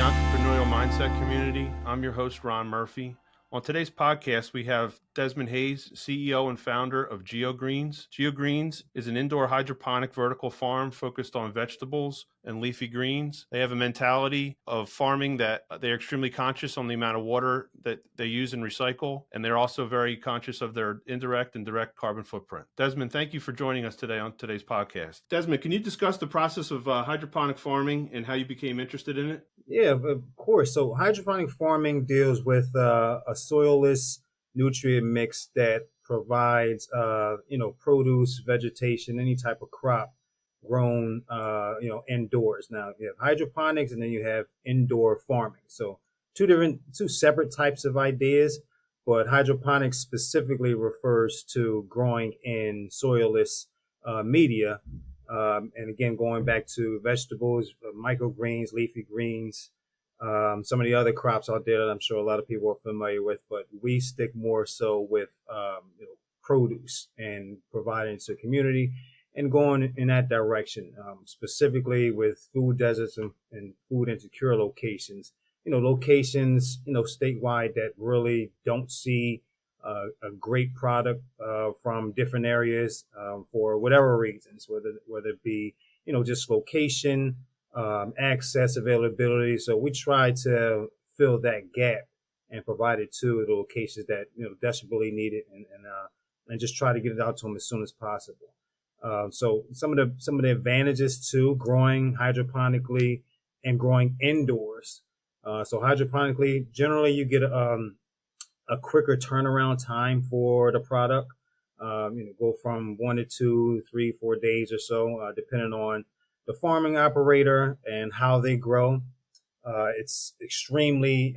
Entrepreneurial Mindset community. I'm your host, Ron Murphy. On today's podcast, we have Desmond Hayes, CEO and founder of GeoGreens. GeoGreens is an indoor hydroponic vertical farm focused on vegetables and leafy greens. They have a mentality of farming that they're extremely conscious on the amount of water that they use and recycle, and they're also very conscious of their indirect and direct carbon footprint. Desmond, thank you for joining us today on today's podcast. Desmond, can you discuss the process of hydroponic farming and how you became interested in it? Yeah, of course. So hydroponic farming deals with a soilless nutrient mix that provides, produce, vegetation, any type of crop grown, indoors. Now you have hydroponics and then you have indoor farming. So two separate types of ideas, but hydroponics specifically refers to growing in soilless media. And again, going back to vegetables, microgreens, leafy greens, some of the other crops out there that I'm sure a lot of people are familiar with, but we stick more so with produce and providing to the community and going in that direction, specifically with food deserts and food insecure locations. Locations, statewide that really don't see a great product from different areas for whatever reasons, whether it be just location, access, availability. So we try to fill that gap and provide it to the locations that desperately need it, and just try to get it out to them as soon as possible. So some of the advantages to growing hydroponically and growing indoors. So hydroponically, generally you get a quicker turnaround time for the product. Go from 1 to 2, 3, 4 days or so, depending on the farming operator and how they grow. It's extremely,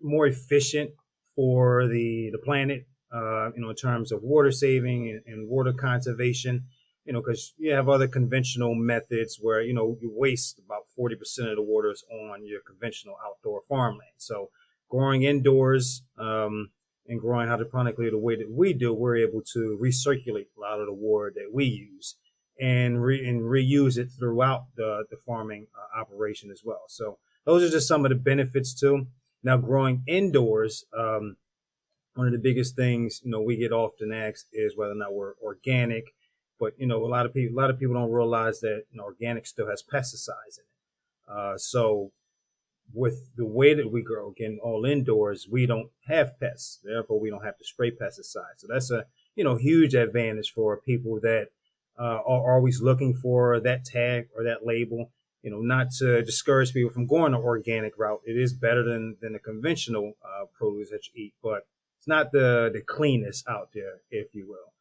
more efficient for the planet, in terms of water saving and water conservation. Because you have other conventional methods where you waste about 40% of the waters on your conventional outdoor farmland. So growing indoors and growing hydroponically the way that we do, we're able to recirculate a lot of the water that we use and reuse it throughout the farming operation as well. So those are just some of the benefits too. Now, growing indoors, one of the biggest things we get often asked is whether or not we're organic. But a lot of people don't realize that organic still has pesticides in it. So with the way that we grow, again, all indoors, we don't have pests. Therefore, we don't have to spray pesticides. So that's a huge advantage for people that are always looking for that tag or that label. Not to discourage people from going the organic route. It is better than the conventional produce that you eat, but it's not the cleanest out there, if you will.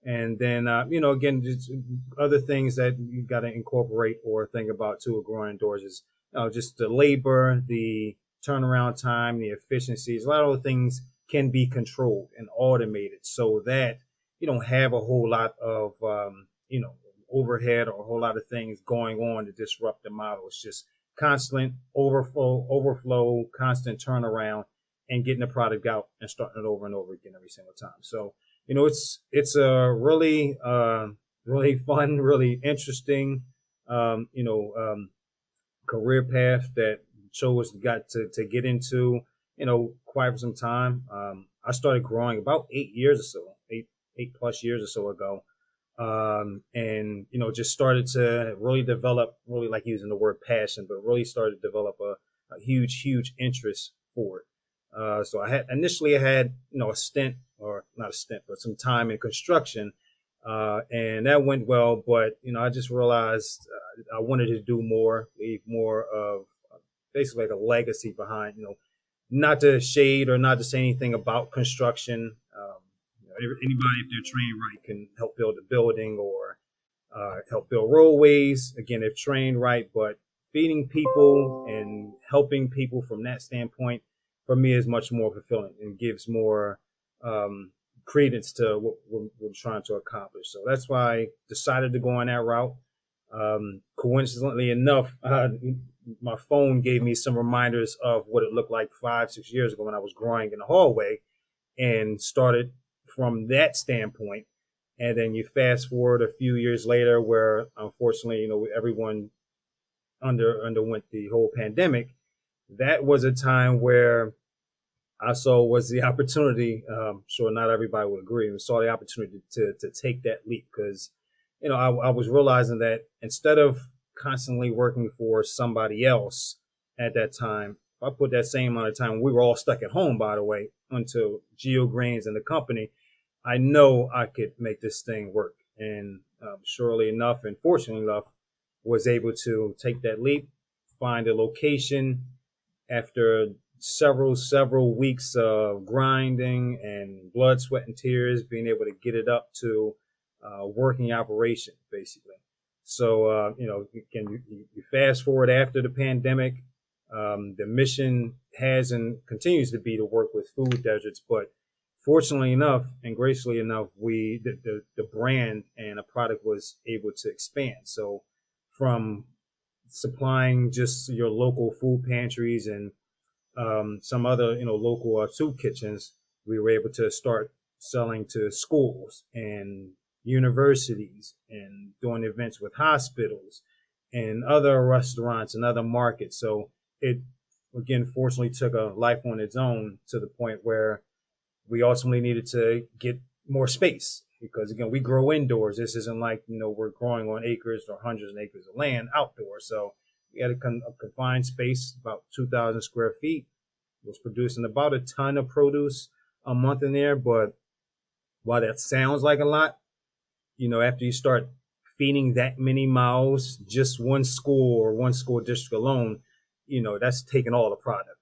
And then, again, just other things that you got to incorporate or think about too, growing indoors is just the labor, the turnaround time, the efficiencies. A lot of things can be controlled and automated so that you don't have a whole lot of, overhead or a whole lot of things going on to disrupt the model. It's just constant overflow, constant turnaround, and getting the product out and starting it over and over again every single time. So, it's a really, really fun, really interesting, career path that got to get into, quite for some time. I started growing about 8 years or so, eight plus years or so ago. And, just started to really develop, really like using the word passion, but really started to develop a huge, huge interest for it. So I had a stint, or not a stint, but some time in construction. And that went well, but, I just realized I wanted to do more, leave more of basically like a legacy behind, not to shade or not to say anything about construction. Anybody, if they're trained right, can help build a building or help build roadways. Again, if trained right, but feeding people and helping people from that standpoint, for me, is much more fulfilling and gives more credence to what we're trying to accomplish. So that's why I decided to go on that route. Coincidentally enough, my phone gave me some reminders of what it looked like 5-6 years ago when I was growing in the hallway, and started from that standpoint. And then you fast forward a few years later, where unfortunately, everyone underwent the whole pandemic, that was a time where I saw was the opportunity. Sure, not everybody would agree. We saw the opportunity to take that leap because, I was realizing that instead of constantly working for somebody else at that time, if I put that same amount of time, we were all stuck at home, by the way, until GeoGreens and the company, I know I could make this thing work. And surely enough, and fortunately enough, was able to take that leap, find a location after several weeks of grinding and blood, sweat, and tears, being able to get it up to working operation, basically. So, you fast forward after the pandemic, the mission has and continues to be to work with food deserts, but fortunately enough and gracefully enough, the brand and a product was able to expand. So from supplying just your local food pantries and some other local soup kitchens, we were able to start selling to schools and universities and doing events with hospitals and other restaurants and other markets. So it again fortunately took a life on its own to the point where we ultimately needed to get more space because again we grow indoors. This isn't like we're growing on acres or hundreds of acres of land outdoors. So we had a confined space, about 2,000 square feet. Was producing about a ton of produce a month in there. But while that sounds like a lot, after you start feeding that many mouths, just one school or one school district alone, that's taking all the product.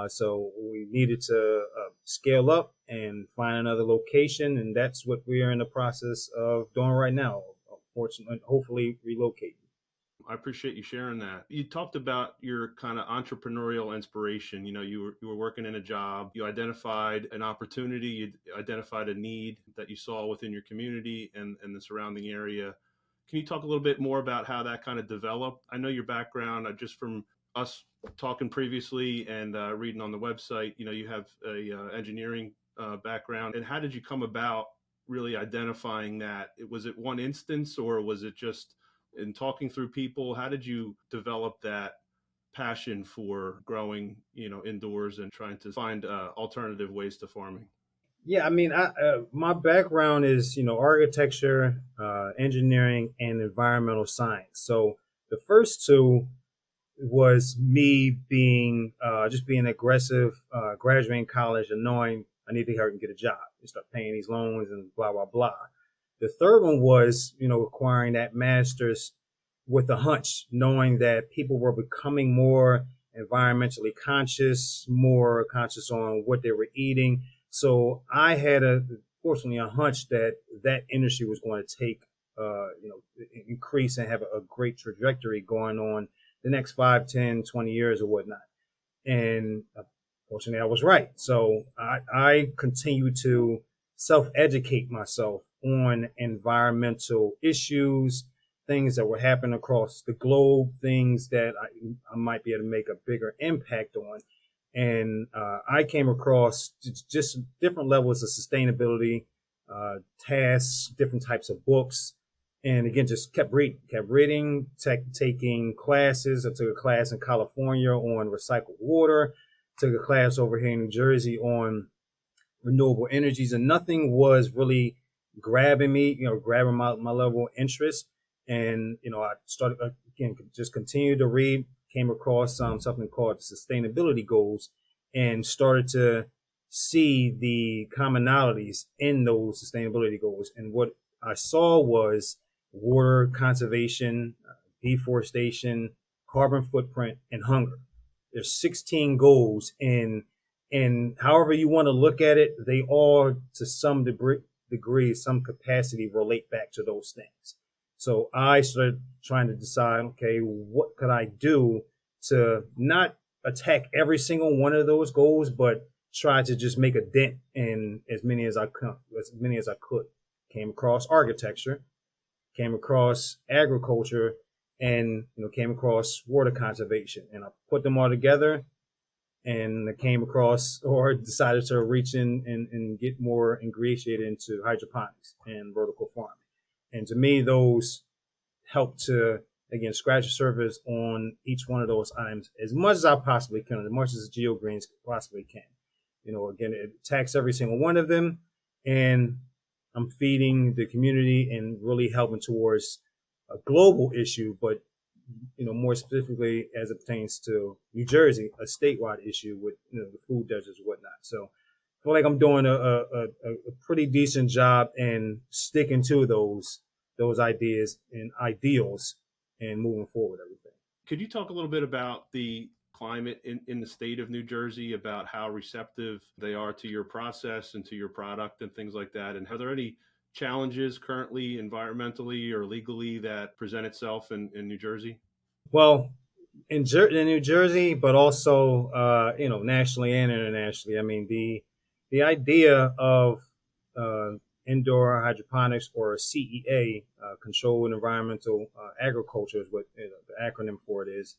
So we needed to scale up and find another location, and that's what we are in the process of doing right now. Fortunately, hopefully relocating. I appreciate you sharing that. You talked about your kind of entrepreneurial inspiration. You were working in a job, you identified an opportunity, you identified a need that you saw within your community and the surrounding area. Can you talk a little bit more about how that kind of developed? I know your background, just from us talking previously and reading on the website, you have a engineering background. And how did you come about really identifying that? Was it one instance, or was it just in talking through people? How did you develop that passion for growing, indoors and trying to find alternative ways to farming? Yeah, I mean, my background is architecture, engineering, and environmental science. So the first two was me being just being aggressive, graduating college and knowing I need to hurry and get a job and start paying these loans and blah blah blah. The third one was acquiring that master's with a hunch, knowing that people were becoming more environmentally conscious, more conscious on what they were eating. So I had fortunately a hunch that that industry was going to take increase and have a great trajectory going on the next 5, 10, 20 years or whatnot. And fortunately, I was right. So I continue to self-educate myself on environmental issues, things that were happening across the globe, things that I might be able to make a bigger impact on. And I came across just different levels of sustainability, tasks, different types of books, and again, just kept reading, taking classes. I took a class in California on recycled water, took a class over here in New Jersey on renewable energies, and nothing was really grabbing me, grabbing my level of interest. And, I started, again, just continued to read, came across something called sustainability goals and started to see the commonalities in those sustainability goals. And what I saw was water conservation, deforestation, carbon footprint, and hunger. There's 16 goals, and however you want to look at it, they all, to some degree, some capacity, relate back to those things. So I started trying to decide, okay, what could I do to not attack every single one of those goals, but try to just make a dent in as many as I could. Came across architecture, came across agriculture, and came across water conservation, and I put them all together, and I came across or decided to reach in and get more ingratiated into hydroponics and vertical farming. And to me, those help to again, scratch the surface on each one of those items as much as I possibly can, as much as GeoGreens possibly can. Again, it attacks every single one of them, and I'm feeding the community and really helping towards a global issue, but more specifically as it pertains to New Jersey, a statewide issue with the food deserts and whatnot. So I feel like I'm doing a pretty decent job and sticking to those ideas and ideals and moving forward everything. Could you talk a little bit about the climate in the state of New Jersey, about how receptive they are to your process and to your product and things like that? And are there any challenges currently environmentally or legally that present itself in New Jersey? Well, in New Jersey, but also nationally and internationally. I mean, the idea of uh, indoor hydroponics, or CEA, controlled environmental agriculture, is what the acronym for it is.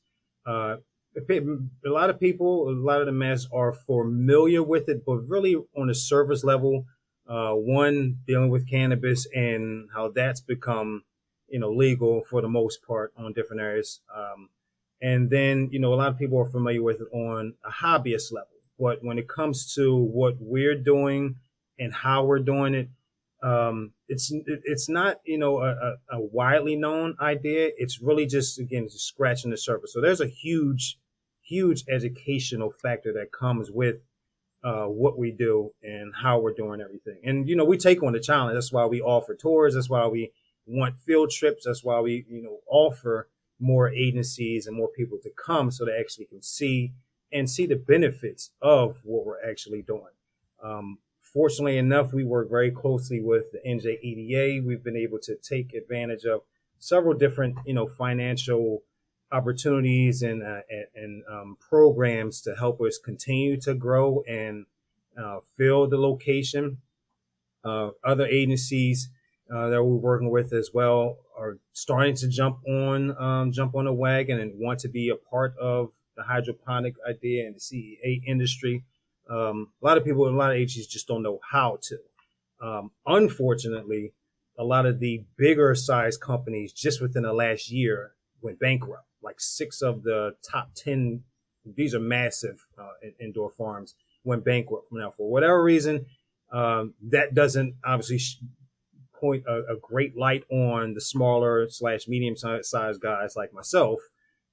Uh, a lot of people, a lot of the mass are familiar with it, but really on a surface level, one, dealing with cannabis and how that's become legal for the most part on different areas. And then, a lot of people are familiar with it on a hobbyist level. But when it comes to what we're doing and how we're doing it, it's not, a widely known idea. It's really just, again, just scratching the surface. So there's a huge, huge educational factor that comes with what we do and how we're doing everything. And, we take on the challenge. That's why we offer tours. That's why we want field trips. That's why we, offer more agencies and more people to come so they actually can see the benefits of what we're actually doing. Fortunately enough, we work very closely with the NJEDA. We've been able to take advantage of several different, financial opportunities and programs to help us continue to grow and fill the location. Other agencies that we're working with as well are starting to jump on a wagon and want to be a part of the hydroponic idea and the CEA industry. A lot of people, a lot of agencies just don't know how to. Unfortunately, a lot of the bigger size companies just within the last year went bankrupt. Like 6 of the top 10, these are massive indoor farms, went bankrupt. Now, for whatever reason, that doesn't obviously point a great light on the smaller / medium sized guys like myself,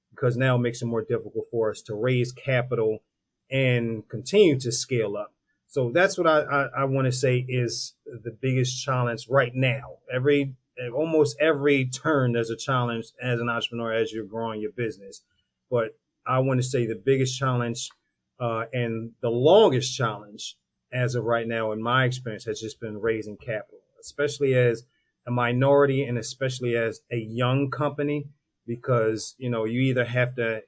because now it makes it more difficult for us to raise capital and continue to scale up. So that's what I want to say is the biggest challenge right now. Almost every turn, there's a challenge as an entrepreneur as you're growing your business. But I want to say the biggest challenge and the longest challenge as of right now, in my experience, has just been raising capital, especially as a minority and especially as a young company, because, you either have to,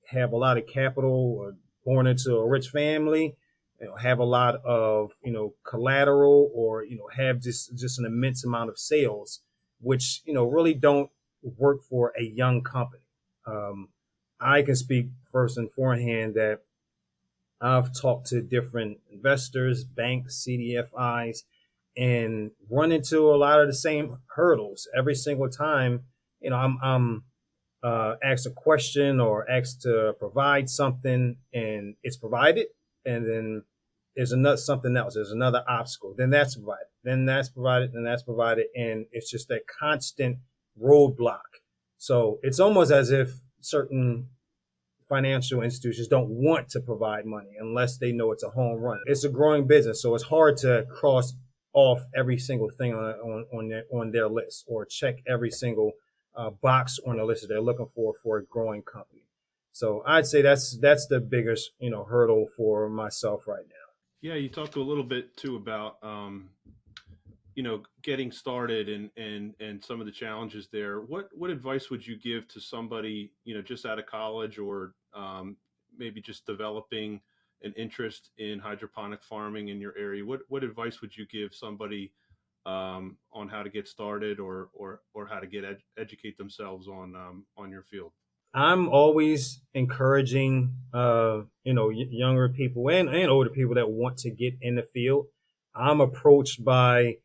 have a lot of capital or born into a rich family, have a lot of, collateral, or, have just an immense amount of sales, which, really don't work for a young company. I can speak first and forehand that I've talked to different investors, banks, CDFIs, and run into a lot of the same hurdles every single time. I'm asked a question or asked to provide something, and it's provided, and then there's something else. There's another obstacle. Then that's provided. Then that's provided. Then that's provided, and it's just that constant roadblock. So it's almost as if certain financial institutions don't want to provide money unless they know it's a home run. It's a growing business, so it's hard to cross off every single thing on their list, or check every single box on the list that they're looking for a growing company. So I'd say that's the biggest hurdle for myself right now. Yeah, you talked a little bit too about getting started and some of the challenges there. What advice would you give to somebody just out of college, or maybe just developing an interest in hydroponic farming in your area? What advice would you give somebody on how to get started, or how to educate themselves on your field? I'm always encouraging, younger people and older people that want to get in the field. I'm approached by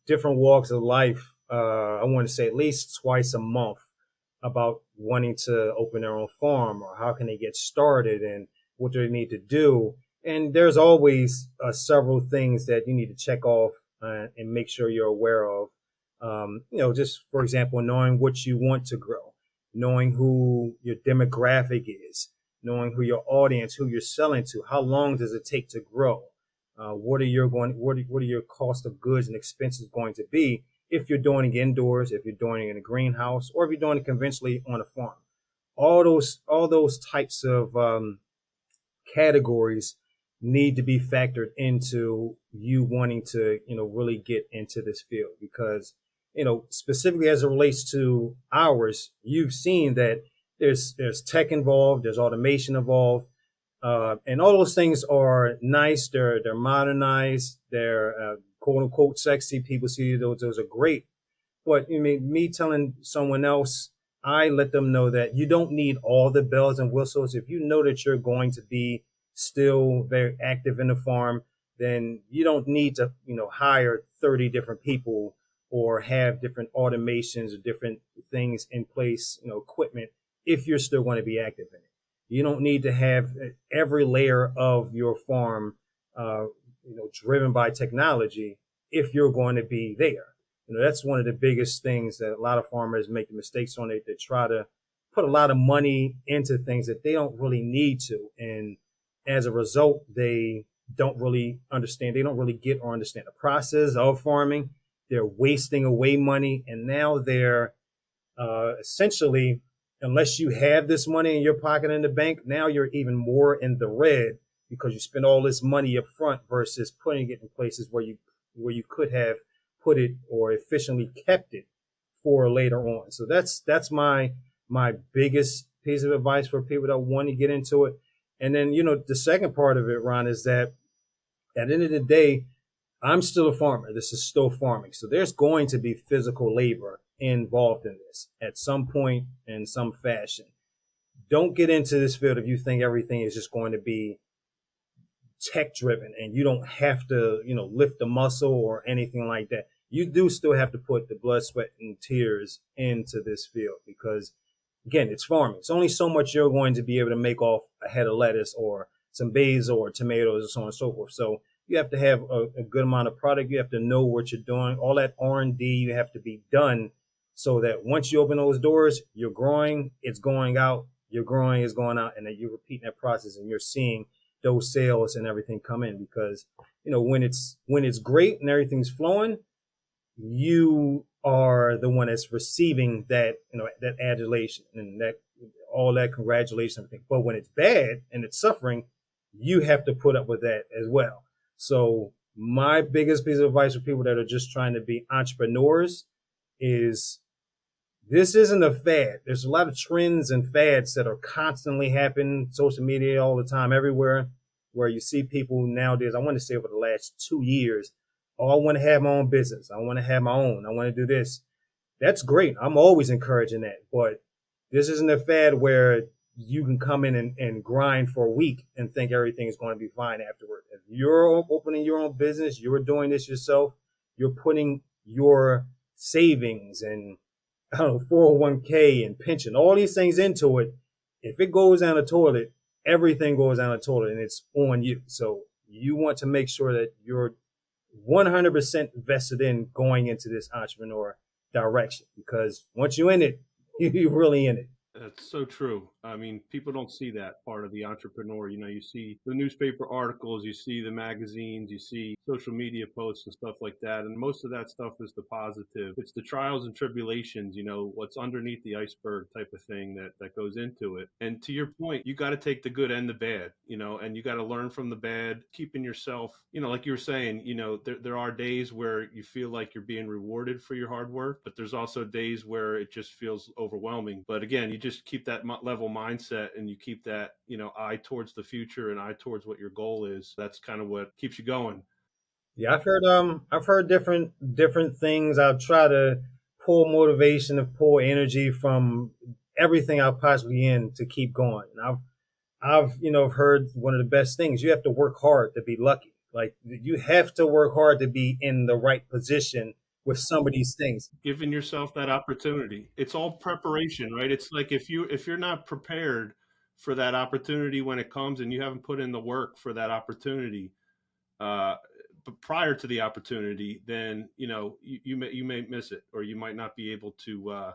different walks of life I want to say at least twice a month about wanting to open their own farm or how can they get started and what do they need to do. And there's always several things that you need to check off and make sure you're aware of. Just for example, knowing what you want to grow, knowing who your demographic is, knowing who your audience, who you're selling to, how long does it take to grow, what are your cost of goods and expenses going to be if you're doing it indoors, if you're doing it in a greenhouse, or if you're doing it conventionally on a farm. All those types of categories need to be factored into you wanting to really get into this field, because specifically as it relates to ours, you've seen that there's tech involved, there's automation involved, and all those things are nice. They're modernized. They're quote unquote sexy. People see those are great. But I mean, me telling someone else, I let them know that you don't need all the bells and whistles. If you know that you're going to be still very active in the farm, then you don't need to hire 30 different people or have different automations or different things in place, equipment, if you're still going to be active in it. You don't need to have every layer of your farm, driven by technology if you're going to be there. That's one of the biggest things that a lot of farmers make the mistakes on. They try to put a lot of money into things that they don't really need to. And as a result, they don't really understand. They don't really get or understand the process of farming. They're wasting away money. And now they're essentially, unless you have this money in your pocket in the bank, now you're even more in the red because you spend all this money up front versus putting it in places where you could have put it or efficiently kept it for later on. So that's my biggest piece of advice for people that want to get into it. And then the second part of it, Ron, is that at the end of the day, I'm still a farmer. This is still farming. So there's going to be physical labor involved in this at some point in some fashion. Don't get into this field if you think everything is just going to be tech driven and you don't have to, lift the muscle or anything like that. You do still have to put the blood, sweat, and tears into this field because, again, it's farming. It's only so much you're going to be able to make off a head of lettuce or some basil or tomatoes or so on and so forth. So you have to have a good amount of product. You have to know what you're doing. All that R&D you have to be done so that once you open those doors, you're growing, it's going out, you're growing, it's going out, and then you're repeating that process and you're seeing those sales and everything come in because, when it's great and everything's flowing, you are the one that's receiving that, that adulation and that all that congratulations and everything. But when it's bad and it's suffering, you have to put up with that as well. So my biggest piece of advice for people that are just trying to be entrepreneurs is this isn't a fad. There's a lot of trends and fads that are constantly happening, social media all the time, everywhere, where you see people nowadays, I want to say over the last 2 years, oh, I want to have my own business. I want to have my own. I want to do this. That's great. I'm always encouraging that. But this isn't a fad where you can come in and grind for a week and think everything is going to be fine afterward. If you're opening your own business, you're doing this yourself, you're putting your savings and 401k and pension, all these things into it. If it goes down the toilet, everything goes down the toilet and it's on you. So you want to make sure that you're 100% vested in going into this entrepreneur direction because once you're in it, you're really in it. That's so true. I mean, people don't see that part of the entrepreneur. You see the newspaper articles, you see the magazines, you see social media posts and stuff like that. And most of that stuff is the positive. It's the trials and tribulations, what's underneath the iceberg type of thing that goes into it. And to your point, you got to take the good and the bad, and you got to learn from the bad, keeping yourself, like you were saying, there are days where you feel like you're being rewarded for your hard work, but there's also days where it just feels overwhelming. But again, you just keep that level mindset and you keep that, eye towards the future and eye towards what your goal is. That's kind of what keeps you going. Yeah, I've heard different things. I've tried to pull motivation, to pull energy from everything I possibly can to keep going. And I've heard one of the best things. You have to work hard to be lucky. Like you have to work hard to be in the right position with some of these things. Giving yourself that opportunity. It's all preparation, right? It's like if you're not prepared for that opportunity when it comes and you haven't put in the work for that opportunity, uh, but prior to the opportunity, then you may miss it, or you might not be able to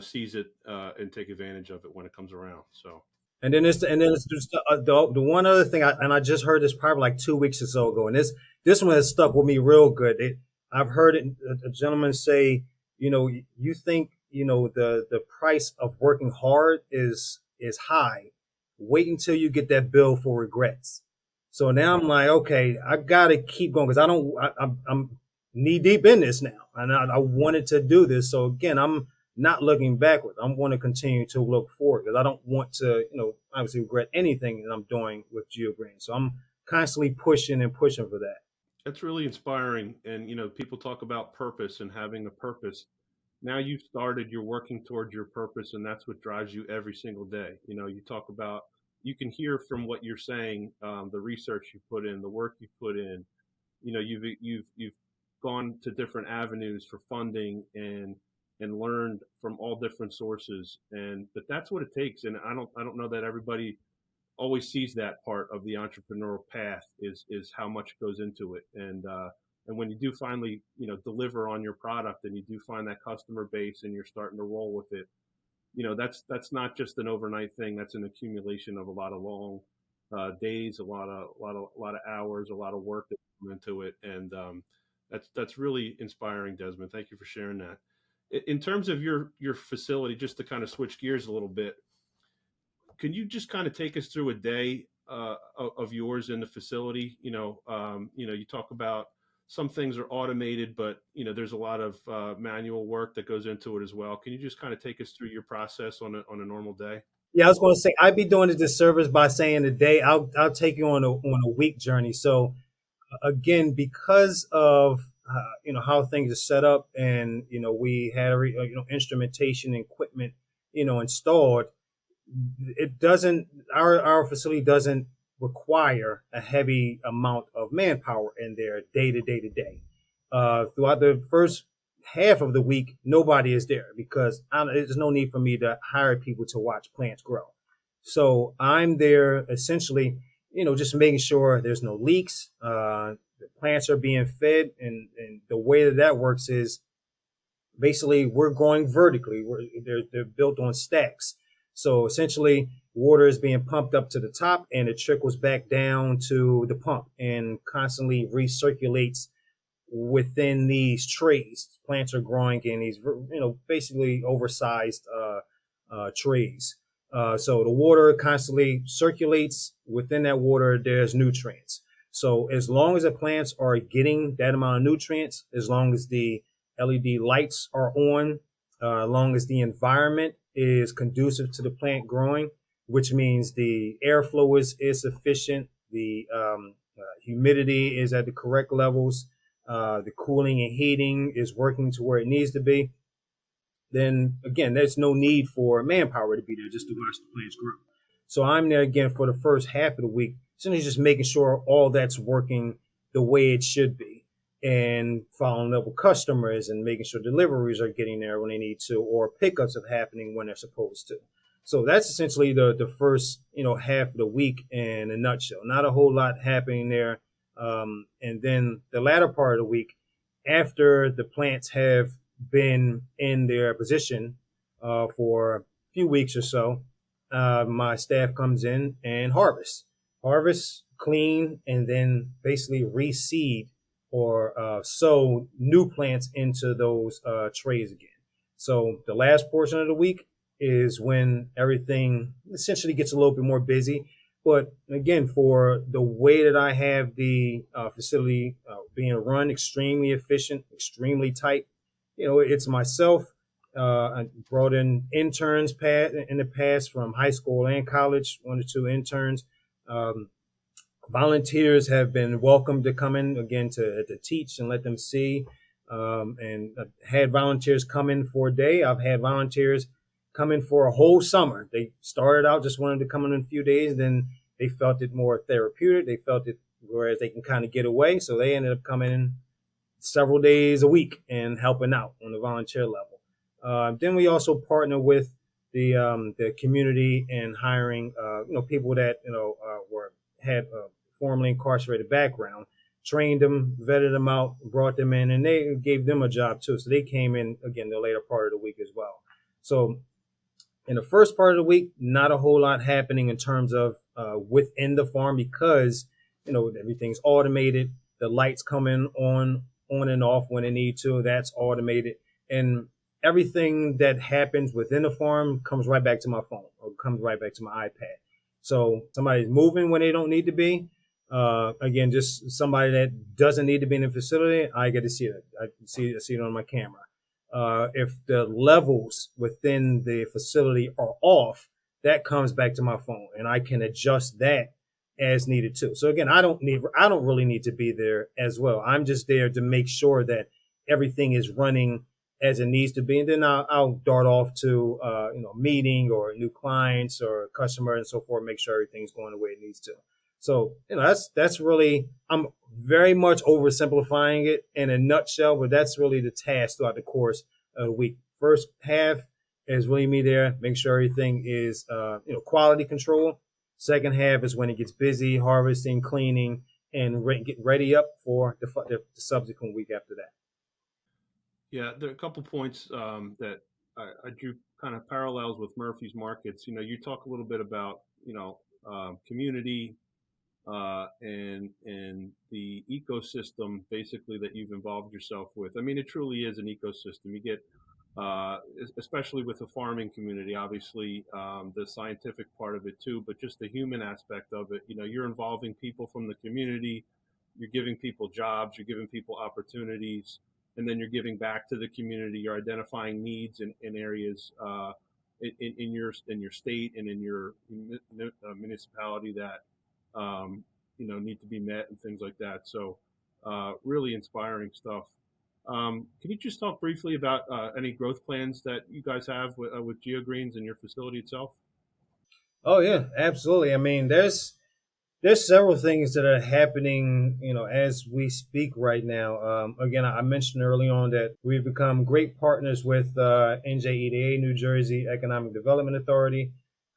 seize it and take advantage of it when it comes around. So And then it's just the one other thing, I just heard this probably like 2 weeks or so ago, and this one has stuck with me real good. I've heard it, a gentleman say, you think the price of working hard is high. Wait until you get that bill for regrets. So now I'm like, okay, I gotta keep going because I don't. I'm knee deep in this now, and I wanted to do this. So again, I'm not looking backward. I want to continue to look forward because I don't want to, obviously regret anything that I'm doing with GeoGreen. So I'm constantly pushing and pushing for that. that's really inspiring. And people talk about purpose and having a purpose. Now you've started, you're working towards your purpose, and that's what drives you every single day. You talk about, you can hear from what you're saying, the research you put in, the work you put in. You've gone to different avenues for funding and learned from all different sources, and but that's what it takes. And I don't know that everybody always sees that part of the entrepreneurial path is how much goes into it. And when you do finally deliver on your product and you do find that customer base and you're starting to roll with it, that's not just an overnight thing. That's an accumulation of a lot of long days, a lot of hours, a lot of work that come into it. And that's really inspiring, Desmond. Thank you for sharing that. In terms of your facility, just to kind of switch gears a little bit, can you just kind of take us through a day of yours in the facility? You talk about some things are automated, but there's a lot of manual work that goes into it as well. Can you just kind of take us through your process on a normal day? Yeah, I was going to say I'd be doing a disservice by saying today I'll take you on a week journey. So again, because of how things are set up, and we had instrumentation and equipment installed, it doesn't our facility doesn't require a heavy amount of manpower in there day to day to day. Throughout the first half of the week, nobody is there because there's no need for me to hire people to watch plants grow. So I'm there essentially, just making sure there's no leaks. The plants are being fed, and the way that works is basically we're growing vertically. They're built on stacks. So essentially, water is being pumped up to the top and it trickles back down to the pump and constantly recirculates within these trays. Plants are growing in these, basically oversized trays. So the water constantly circulates. Within that water, there's nutrients. So as long as the plants are getting that amount of nutrients, as long as the LED lights are on, as long as the environment is conducive to the plant growing, which means the airflow is sufficient, the humidity is at the correct levels, the cooling and heating is working to where it needs to be, then again, there's no need for manpower to be there just to watch the plants grow. So I'm there again for the first half of the week, simply just making sure all that's working the way it should be, and following up with customers and making sure deliveries are getting there when they need to, or pickups are happening when they're supposed to. So that's essentially the first half of the week in a nutshell. Not a whole lot happening there, and then the latter part of the week, after the plants have been in their position for a few weeks or so, my staff comes in and harvest, clean, and then basically reseed or sow new plants into those trays again. So the last portion of the week is when everything essentially gets a little bit more busy. But again, for the way that I have the facility being run, extremely efficient, extremely tight, it's myself. I brought in interns in the past from high school and college, 1 or 2 interns. Volunteers have been welcome to come in again to teach and let them see. And I've had volunteers come in for a day. I've had volunteers come in for a whole summer. They started out just wanting to come in a few days, then they felt it more therapeutic. They felt it whereas they can kind of get away. So they ended up coming in several days a week and helping out on the volunteer level. Then we also partner with the community and hiring people that were had a formerly incarcerated background, trained them, vetted them out, brought them in, and they gave them a job too. So they came in again the later part of the week as well. So in the first part of the week, not a whole lot happening in terms of within the farm because everything's automated. The lights come in on and off when they need to. That's automated, and everything that happens within the farm comes right back to my phone or comes right back to my iPad. So somebody's moving when they don't need to be. Again, just somebody that doesn't need to be in the facility, I get to see it. I see it on my camera. If the levels within the facility are off, that comes back to my phone, and I can adjust that as needed too. So again, I don't really need to be there as well. I'm just there to make sure that everything is running as it needs to be, and then I'll dart off to meeting or new clients or customer and so forth, make sure everything's going the way it needs to. So that's really, I'm very much oversimplifying it in a nutshell, but that's really the task throughout the course of the week. First half is really me there, make sure everything is quality control. Second half is when it gets busy, harvesting, cleaning, and get ready up for the subsequent week after that. Yeah, there are a couple points that I drew kind of parallels with Murphy's Markets. You talk a little bit about community and the ecosystem basically that you've involved yourself with. I mean, it truly is an ecosystem. You get especially with the farming community, obviously the scientific part of it too, but just the human aspect of it. You're involving people from the community, you're giving people jobs, you're giving people opportunities, and then you're giving back to the community. You're identifying needs in areas in your state and in your municipality that need to be met and things like that. So really inspiring stuff. Can you just talk briefly about any growth plans that you guys have with GeoGreens and your facility itself? Oh yeah, absolutely. I mean, there's several things that are happening, as we speak right now. Again, I mentioned early on that we've become great partners with NJEDA, New Jersey Economic Development Authority.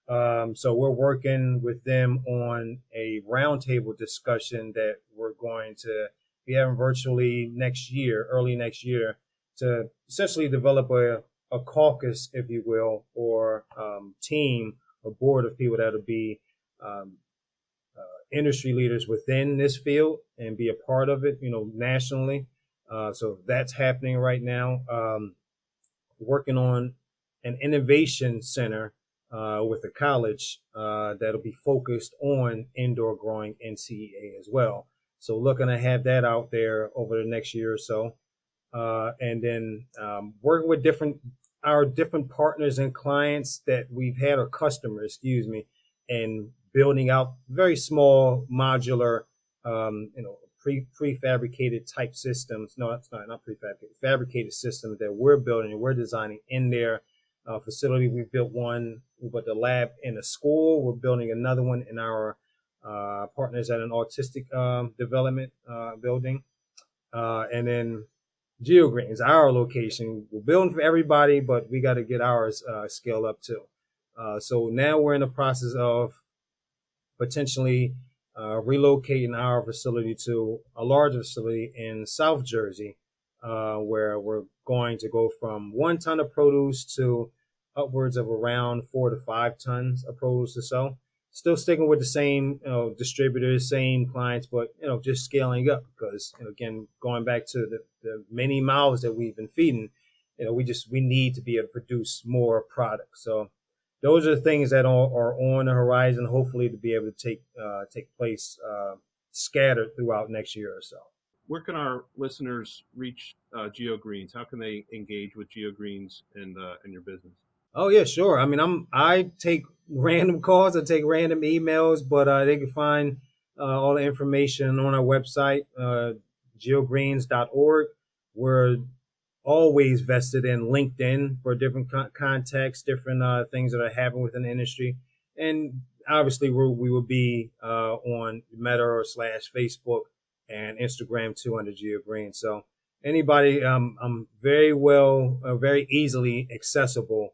So we're working with them on a roundtable discussion that we're going to be having virtually early next year, to essentially develop a caucus, if you will, or team or board of people that'll be industry leaders within this field and be a part of it, nationally. So that's happening right now. Working on an innovation center with a college that'll be focused on indoor growing and CEA as well. So looking to have that out there over the next year or so. And then working with our different partners and clients that we've had, or customers, excuse me, and building out very small modular, prefabricated type systems. No, it's not prefabricated, fabricated systems that we're building and we're designing in their facility. We built one, we built a lab in a school. We're building another one in our partners at an autistic development building. And then GeoGreens, our location, we're building for everybody, but we got to get ours scaled up too. So now we're in the process of potentially relocating our facility to a larger facility in South Jersey, where we're going to go from 1 ton of produce to upwards of around 4 to 5 tons of produce or so. Still sticking with the same distributors, same clients, but just scaling up because again, going back to the many mouths that we've been feeding, we need to be able to produce more products. So those are the things that are on the horizon, hopefully to be able to take place scattered throughout next year or so. Where can our listeners reach GeoGreens? How can they engage with GeoGreens and your business? Oh yeah, sure. I mean, I take random calls, I take random emails, but they can find all the information on our website, geogreens.org. We're always vested in LinkedIn for different contexts, different things that are happening within the industry, and obviously we will be on Meta or / Facebook and Instagram too under GeoGreens. So anybody, I'm very easily accessible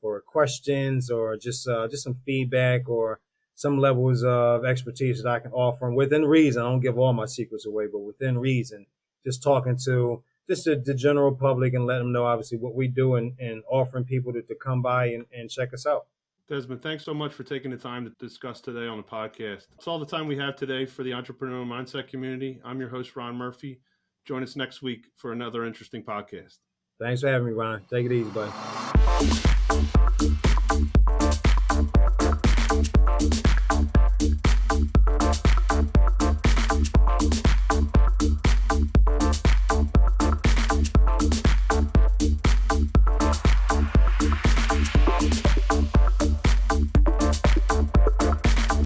for questions or just some feedback or some levels of expertise that I can offer. And within reason, I don't give all my secrets away, but within reason, just talking to just the general public and let them know obviously what we do and offering people to come by and check us out. Desmond, thanks so much for taking the time to discuss today on the podcast. That's all the time we have today for the Entrepreneurial Mindset community. I'm your host, Ron Murphy. Join us next week for another interesting podcast. Thanks for having me, Ron. Take it easy, buddy.